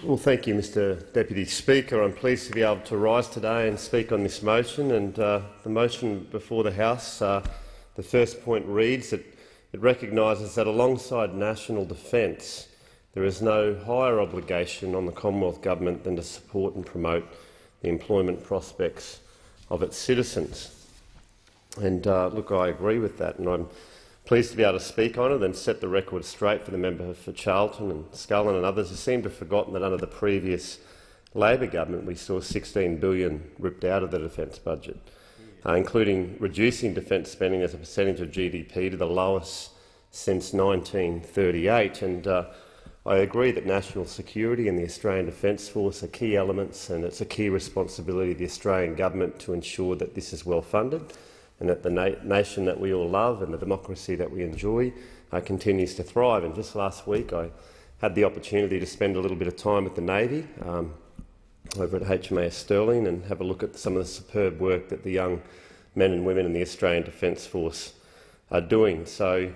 Well, thank you, Mr Deputy Speaker. I'm pleased to be able to rise today and speak on this motion. And the motion before the House, the first point reads that it recognises that alongside national defence, there is no higher obligation on the Commonwealth Government than to support and promote the employment prospects of its citizens. And look, I agree with that, and I'm pleased to be able to speak on it and set the record straight for the member for Charlton and Scullin and others who seem to have forgotten that under the previous Labor government we saw $16 billion ripped out of the defence budget, including reducing defence spending as a percentage of GDP to the lowest since 1938. And I agree that national security and the Australian Defence Force are key elements, and it's a key responsibility of the Australian government to ensure that this is well funded and that the nation that we all love and the democracy that we enjoy continues to thrive. And just last week I had the opportunity to spend a little bit of time with the Navy over at HMAS Stirling and have a look at some of the superb work that the young men and women in the Australian Defence Force are doing. So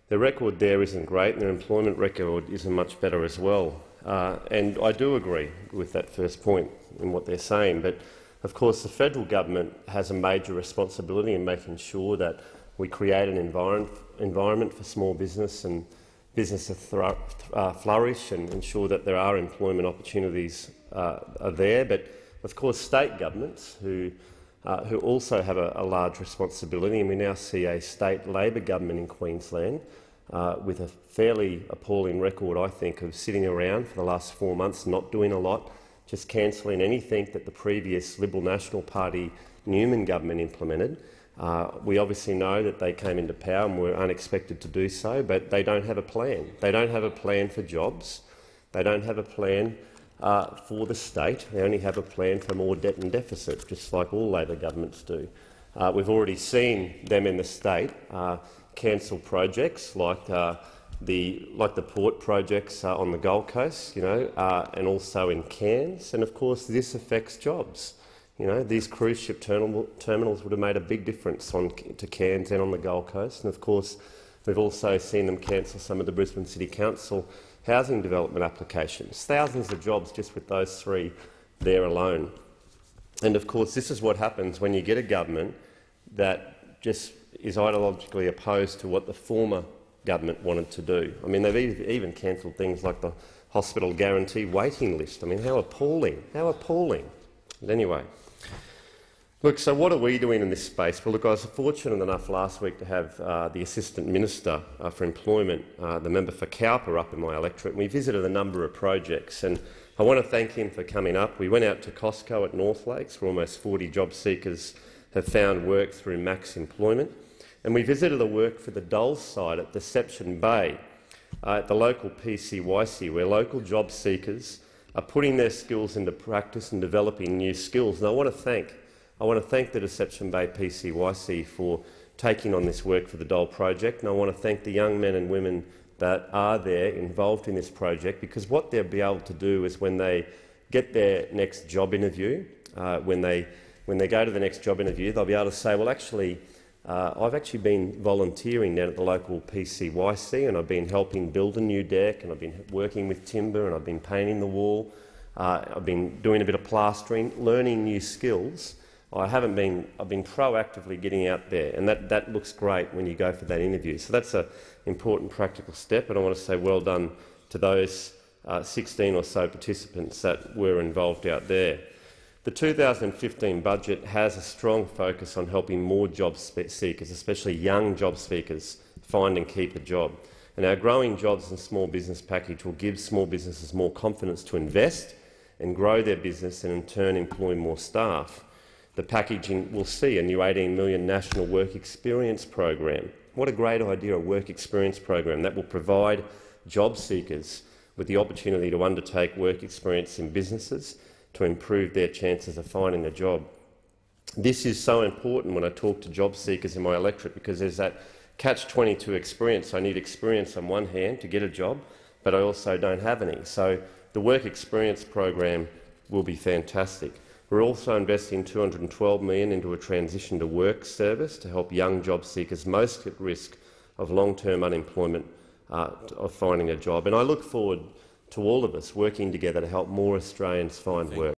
their record there isn't great, and their employment record isn't much better as well. And I do agree with that first point in what they're saying, but of course the federal government has a major responsibility in making sure that we create an environment for small business and business to flourish and ensure that there are employment opportunities are there. But of course state governments who also have a large responsibility, and we now see a state Labor government in Queensland with a fairly appalling record, I think, of sitting around for the last 4 months, not doing a lot, just cancelling anything that the previous Liberal National Party Newman government implemented. We obviously know that they came into power and were unexpected to do so, but they don't have a plan. They don't have a plan for jobs. They don't have a plan for the state. They only have a plan for more debt and deficit, just like all Labor governments do. We've already seen them in the state cancel projects like the port projects on the Gold Coast, and also in Cairns. And of course, this affects jobs. These cruise ship terminals would have made a big difference to Cairns and on the Gold Coast. And of course, we've also seen them cancel some of the Brisbane City Council housing development applications. Thousands of jobs just with those three there alone. And of course, this is what happens when you get a government that just is ideologically opposed to what the former government wanted to do. I mean, they've even cancelled things like the hospital guarantee waiting list. I mean, how appalling! How appalling! But anyway, look. So what are we doing in this space? Well, look, I was fortunate enough last week to have the Assistant Minister for Employment, the member for Cowper, up in my electorate, and we visited a number of projects. And I want to thank him for coming up. We went out to Costco at North Lakes, where almost 40 job seekers have found work through Max Employment. And we visited the work for the Dulles site at Deception Bay, at the local PCYC, where local job seekers are putting their skills into practice and developing new skills. And I want to thank the Deception Bay PCYC for taking on this work for the Dole project, and I want to thank the young men and women that are there involved in this project, because what they'll be able to do is when they get their next job interview, when they go to the next job interview, they'll be able to say, well, actually, I've actually been volunteering down at the local PCYC, and I've been helping build a new deck, and I've been working with timber, and I've been painting the wall. I've been doing a bit of plastering, learning new skills. I've been proactively getting out there, and that looks great when you go for that interview. So that's an important practical step, and I want to say well done to those 16 or so participants that were involved out there. The 2015 budget has a strong focus on helping more job seekers, especially young job seekers, find and keep a job. And our Growing Jobs and Small Business package will give small businesses more confidence to invest and grow their business and in turn employ more staff. The packaging will see a new $18 million National Work Experience program. What a great idea, a work experience program that will provide job seekers with the opportunity to undertake work experience in businesses to improve their chances of finding a job. This is so important when I talk to job seekers in my electorate, because there's that catch-22 experience. I need experience on one hand to get a job, but I also don't have any. So the work experience program will be fantastic. We're also investing $212 million into a transition to work service to help young job seekers most at risk of long-term unemployment of finding a job. And I look forward to all of us working together to help more Australians find work.